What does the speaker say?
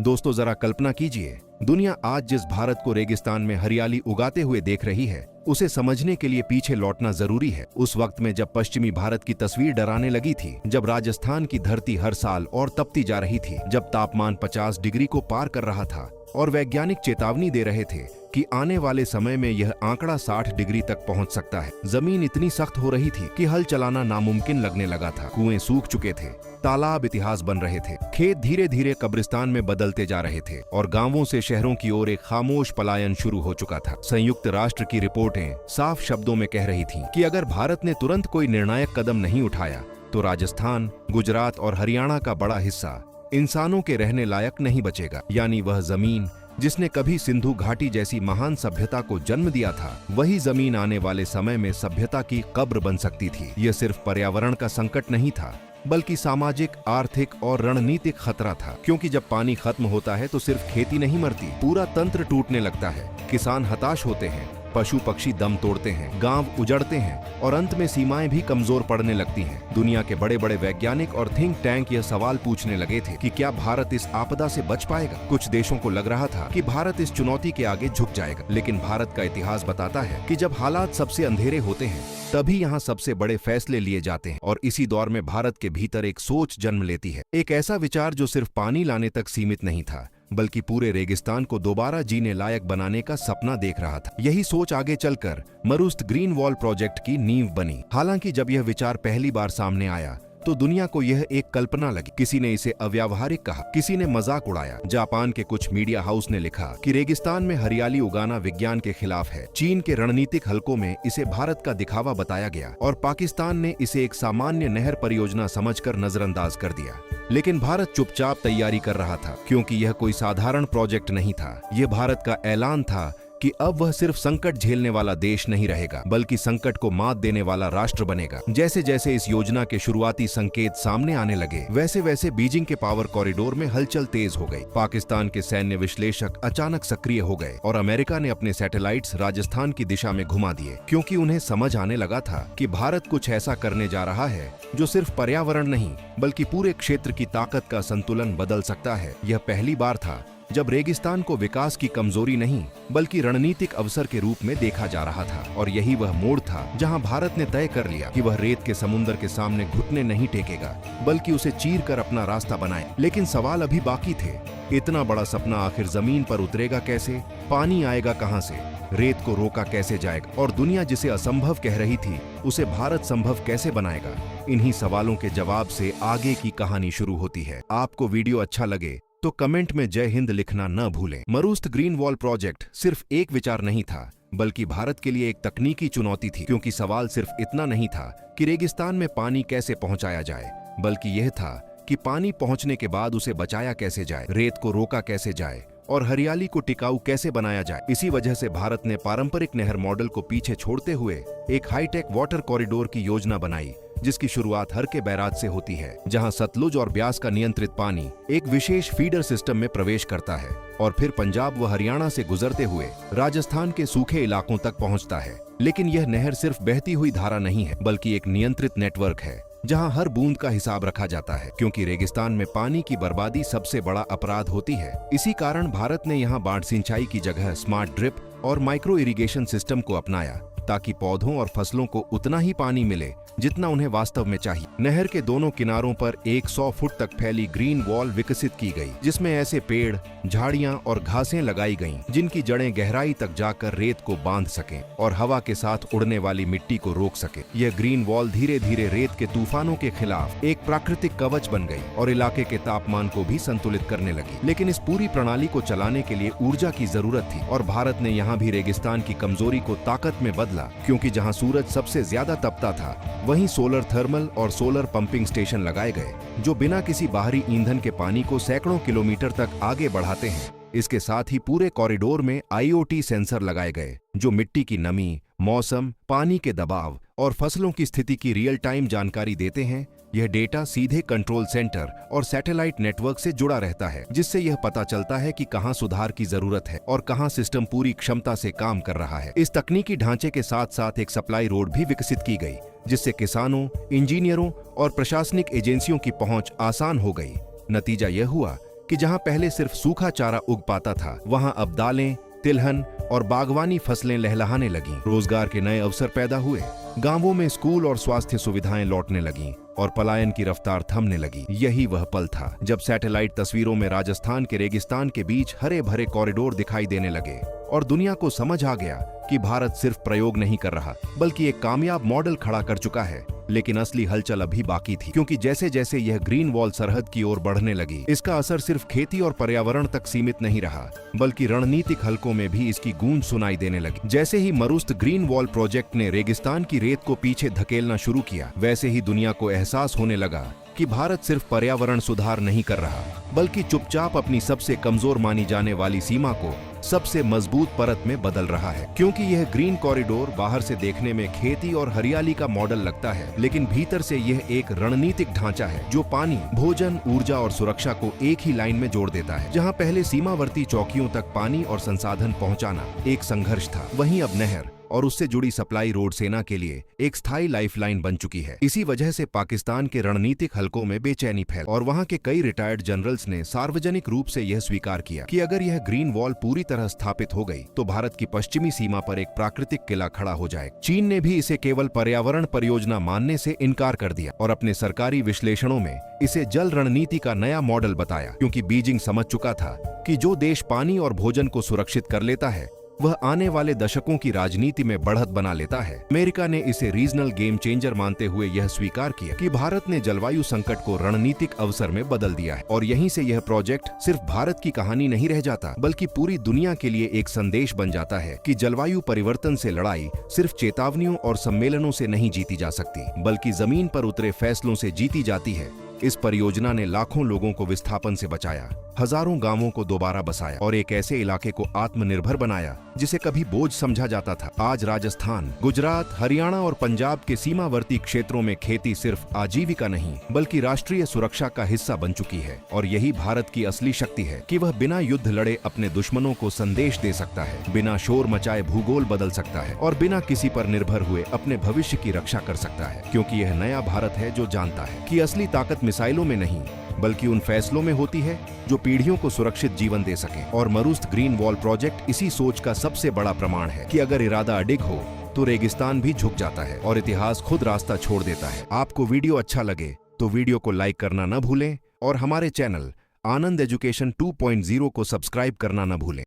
दोस्तों जरा कल्पना कीजिए, दुनिया आज जिस भारत को रेगिस्तान में हरियाली उगाते हुए देख रही है, उसे समझने के लिए पीछे लौटना जरूरी है। उस वक्त में जब पश्चिमी भारत की तस्वीर डराने लगी थी, जब राजस्थान की धरती हर साल और तपती जा रही थी, जब तापमान 50 डिग्री को पार कर रहा था और वैज्ञानिक चेतावनी दे रहे थे कि आने वाले समय में यह आंकड़ा 60 डिग्री तक पहुंच सकता है। जमीन इतनी सख्त हो रही थी कि हल चलाना नामुमकिन लगने लगा था। कुएं सूख चुके थे, तालाब इतिहास बन रहे थे, खेत धीरे धीरे कब्रिस्तान में बदलते जा रहे थे और गांवों से शहरों की ओर एक खामोश पलायन शुरू हो चुका था। संयुक्त राष्ट्र की रिपोर्टें साफ शब्दों में कह रही थीं कि अगर भारत ने तुरंत कोई निर्णायक कदम नहीं उठाया तो राजस्थान, गुजरात और हरियाणा का बड़ा हिस्सा इंसानों के रहने लायक नहीं बचेगा। यानी वह जमीन जिसने कभी सिंधु घाटी जैसी महान सभ्यता को जन्म दिया था, वही जमीन आने वाले समय में सभ्यता की कब्र बन सकती थी। यह सिर्फ पर्यावरण का संकट नहीं था, बल्कि सामाजिक, आर्थिक और रणनीतिक खतरा था। क्योंकि जब पानी खत्म होता है तो सिर्फ खेती नहीं मरती, पूरा तंत्र टूटने लगता है। किसान हताश होते हैं, पशु पक्षी दम तोड़ते हैं, गांव उजड़ते हैं और अंत में सीमाएं भी कमजोर पड़ने लगती हैं। दुनिया के बड़े बड़े वैज्ञानिक और थिंक टैंक यह सवाल पूछने लगे थे कि क्या भारत इस आपदा से बच पाएगा। कुछ देशों को लग रहा था कि भारत इस चुनौती के आगे झुक जाएगा, लेकिन भारत का इतिहास बताता है कि जब हालात सबसे अंधेरे होते हैं तभी यहाँ सबसे बड़े फैसले लिए जाते हैं। और इसी दौर में भारत के भीतर एक सोच जन्म लेती है, एक ऐसा विचार जो सिर्फ पानी लाने तक सीमित नहीं था, बल्कि पूरे रेगिस्तान को दोबारा जीने लायक बनाने का सपना देख रहा था। यही सोच आगे चलकर मरुस्त ग्रीन वॉल प्रोजेक्ट की नींव बनी। हालांकि जब यह विचार पहली बार सामने आया तो दुनिया को यह एक कल्पना लगी। किसी ने इसे अव्यावहारिक कहा, किसी ने मजाक उड़ाया। जापान के कुछ मीडिया हाउस ने लिखा कि रेगिस्तान में हरियाली उगाना विज्ञान के खिलाफ है। चीन के रणनीतिक हलकों में इसे भारत का दिखावा बताया गया और पाकिस्तान ने इसे एक सामान्य नहर परियोजना समझकर नजरअंदाज कर दिया। लेकिन भारत चुपचाप तैयारी कर रहा था, क्योंकि यह कोई साधारण प्रोजेक्ट नहीं था। यह भारत का ऐलान था कि अब वह सिर्फ संकट झेलने वाला देश नहीं रहेगा, बल्कि संकट को मात देने वाला राष्ट्र बनेगा। जैसे जैसे इस योजना के शुरुआती संकेत सामने आने लगे, वैसे वैसे बीजिंग के पावर कॉरिडोर में हलचल तेज हो गई। पाकिस्तान के सैन्य विश्लेषक अचानक सक्रिय हो गए और अमेरिका ने अपने सैटेलाइट्स राजस्थान की दिशा में घुमा दिए, क्योंकि उन्हें समझ आने लगा था कि भारत कुछ ऐसा करने जा रहा है जो सिर्फ पर्यावरण नहीं, बल्कि पूरे क्षेत्र की ताकत का संतुलन बदल सकता है। यह पहली बार था जब रेगिस्तान को विकास की कमजोरी नहीं, बल्कि रणनीतिक अवसर के रूप में देखा जा रहा था। और यही वह मोड़ था जहां भारत ने तय कर लिया कि वह रेत के समुद्र के सामने घुटने नहीं टेकेगा, बल्कि उसे चीर कर अपना रास्ता बनाए। लेकिन सवाल अभी बाकी थे। इतना बड़ा सपना आखिर जमीन पर उतरेगा कैसे? पानी आएगा कहां से? रेत को रोका कैसे जाएगा? और दुनिया जिसे असंभव कह रही थी, उसे भारत संभव कैसे बनाएगा? इन्हीं सवालों के जवाब से आगे की कहानी शुरू होती है। आपको वीडियो अच्छा लगे तो कमेंट में जय हिंद लिखना न भूलें। मरुस्त ग्रीन वॉल प्रोजेक्ट सिर्फ एक विचार नहीं था, बल्कि भारत के लिए एक तकनीकी चुनौती थी। क्योंकि सवाल सिर्फ इतना नहीं था कि रेगिस्तान में पानी कैसे पहुंचाया जाए, बल्कि यह था कि पानी पहुंचने के बाद उसे बचाया कैसे जाए, रेत को रोका कैसे जाए और हरियाली को टिकाऊ कैसे बनाया जाए। इसी वजह से भारत ने पारंपरिक नहर मॉडल को पीछे छोड़ते हुए एक हाईटेक वाटर कॉरिडोर की योजना बनाई, जिसकी शुरुआत हर के बैराज से होती है, जहां सतलुज और ब्यास का नियंत्रित पानी एक विशेष फीडर सिस्टम में प्रवेश करता है और फिर पंजाब व हरियाणा से गुजरते हुए राजस्थान के सूखे इलाकों तक पहुंचता है। लेकिन यह नहर सिर्फ बहती हुई धारा नहीं है, बल्कि एक नियंत्रित नेटवर्क है, जहां हर बूंद का हिसाब रखा जाता है। क्योंकि रेगिस्तान में पानी की बर्बादी सबसे बड़ा अपराध होती है, इसी कारण भारत ने यहां बाढ़ सिंचाई की जगह स्मार्ट ड्रिप और माइक्रो इरिगेशन सिस्टम को अपनाया, ताकि पौधों और फसलों को उतना ही पानी मिले जितना उन्हें वास्तव में चाहिए। नहर के दोनों किनारों पर 100 फुट तक फैली ग्रीन वॉल विकसित की गई, जिसमें ऐसे पेड़, झाड़ियां और घासें लगाई गईं, जिनकी जड़ें गहराई तक जाकर रेत को बांध सकें और हवा के साथ उड़ने वाली मिट्टी को रोक सके। यह ग्रीन वॉल धीरे धीरे रेत के तूफानों के खिलाफ एक प्राकृतिक कवच बन गई और इलाके के तापमान को भी संतुलित करने लगी। लेकिन इस पूरी प्रणाली को चलाने के लिए ऊर्जा की जरूरत थी और भारत ने यहाँ भी रेगिस्तान की कमजोरी को ताकत में बदला। क्योंकि जहाँ सूरज सबसे ज्यादा तपता था, वहीं सोलर थर्मल और सोलर पंपिंग स्टेशन लगाए गए, जो बिना किसी बाहरी ईंधन के पानी को सैकड़ों किलोमीटर तक आगे बढ़ाते हैं। इसके साथ ही पूरे कॉरिडोर में IoT सेंसर लगाए गए, जो मिट्टी की नमी, मौसम, पानी के दबाव और फसलों की स्थिति की रियल टाइम जानकारी देते हैं। यह डेटा सीधे कंट्रोल सेंटर और सैटेलाइट नेटवर्क से जुड़ा रहता है, जिससे यह पता चलता है कि कहां सुधार की जरूरत है और कहां सिस्टम पूरी क्षमता से काम कर रहा है। इस तकनीकी ढांचे के साथ साथ एक सप्लाई रोड भी विकसित की गई, जिससे किसानों, इंजीनियरों और प्रशासनिक एजेंसियों की पहुंच आसान हो गई। नतीजा यह हुआ कि जहां पहले सिर्फ सूखा चारा उग पाता था, वहां अब दालें, तिलहन और बागवानी फसलें लहलहाने लगीं। रोजगार के नए अवसर पैदा हुए, गांवों में स्कूल और स्वास्थ्य सुविधाएं लौटने लगीं और पलायन की रफ्तार थमने लगी। यही वह पल था जब सैटेलाइट तस्वीरों में राजस्थान के रेगिस्तान के बीच हरे भरे कॉरिडोर दिखाई देने लगे और दुनिया को समझ आ गया कि भारत सिर्फ प्रयोग नहीं कर रहा, बल्कि एक कामयाब मॉडल खड़ा कर चुका है। लेकिन असली हलचल अभी बाकी थी, क्योंकि जैसे जैसे यह ग्रीन वॉल सरहद की ओर बढ़ने लगी, इसका असर सिर्फ खेती और पर्यावरण तक सीमित नहीं रहा, बल्कि रणनीतिक हलकों में भी इसकी गूंज सुनाई देने लगी। जैसे ही मरुस्त ग्रीन वॉल प्रोजेक्ट ने रेगिस्तान की रेत को पीछे धकेलना शुरू किया, वैसे ही दुनिया को एहसास होने लगा कि भारत सिर्फ पर्यावरण सुधार नहीं कर रहा, बल्कि चुपचाप अपनी सबसे कमजोर मानी जाने वाली सीमा को सबसे मजबूत परत में बदल रहा है। क्योंकि यह ग्रीन कॉरिडोर बाहर से देखने में खेती और हरियाली का मॉडल लगता है, लेकिन भीतर से यह एक रणनीतिक ढांचा है जो पानी, भोजन, ऊर्जा और सुरक्षा को एक ही लाइन में जोड़ देता है। जहां पहले सीमावर्ती चौकियों तक पानी और संसाधन पहुंचाना एक संघर्ष था, वहीं अब नहर और उससे जुड़ी सप्लाई रोड सेना के लिए एक स्थायी लाइफलाइन बन चुकी है। इसी वजह से पाकिस्तान के रणनीतिक हलकों में बेचैनी फैल और वहां के कई रिटायर्ड जनरल्स ने सार्वजनिक रूप से यह स्वीकार किया कि अगर यह ग्रीन वॉल पूरी तरह स्थापित हो गई तो भारत की पश्चिमी सीमा पर एक प्राकृतिक किला खड़ा हो जाएगा। चीन ने भी इसे केवल पर्यावरण परियोजना मानने से इनकार कर दिया और अपने सरकारी विश्लेषणों में इसे जल रणनीति का नया मॉडल बताया, क्योंकि बीजिंग समझ चुका था कि जो देश पानी और भोजन को सुरक्षित कर लेता है वह आने वाले दशकों की राजनीति में बढ़त बना लेता है। अमेरिका ने इसे रीजनल गेम चेंजर मानते हुए यह स्वीकार किया कि भारत ने जलवायु संकट को रणनीतिक अवसर में बदल दिया है और यहीं से यह प्रोजेक्ट सिर्फ भारत की कहानी नहीं रह जाता, बल्कि पूरी दुनिया के लिए एक संदेश बन जाता है कि जलवायु परिवर्तन से लड़ाई सिर्फ चेतावनियों और सम्मेलनों से नहीं जीती जा सकती, बल्कि जमीन पर उतरे फैसलों से जीती जाती है। इस परियोजना ने लाखों लोगों को विस्थापन से बचाया, हजारों गांवों को दोबारा बसाया और एक ऐसे इलाके को आत्मनिर्भर बनाया जिसे कभी बोझ समझा जाता था। आज राजस्थान, गुजरात, हरियाणा और पंजाब के सीमावर्ती क्षेत्रों में खेती सिर्फ आजीविका नहीं, बल्कि राष्ट्रीय सुरक्षा का हिस्सा बन चुकी है। और यही भारत की असली शक्ति है कि वह बिना युद्ध लड़े अपने दुश्मनों को संदेश दे सकता है, बिना शोर मचाए भूगोल बदल सकता है और बिना किसी पर निर्भर हुए अपने भविष्य की रक्षा कर सकता है। क्योंकि यह नया भारत है जो जानता है कि असली ताकत मिसाइलों में नहीं, बल्कि उन फैसलों में होती है जो पीढ़ियों को सुरक्षित जीवन दे सके। और मरुस्त ग्रीन वॉल प्रोजेक्ट इसी सोच का सबसे बड़ा प्रमाण है कि अगर इरादा अडिग हो तो रेगिस्तान भी झुक जाता है और इतिहास खुद रास्ता छोड़ देता है। आपको वीडियो अच्छा लगे तो वीडियो को लाइक करना न भूलें और हमारे चैनल आनंद एजुकेशन 2.0 को सब्सक्राइब करना न भूलें।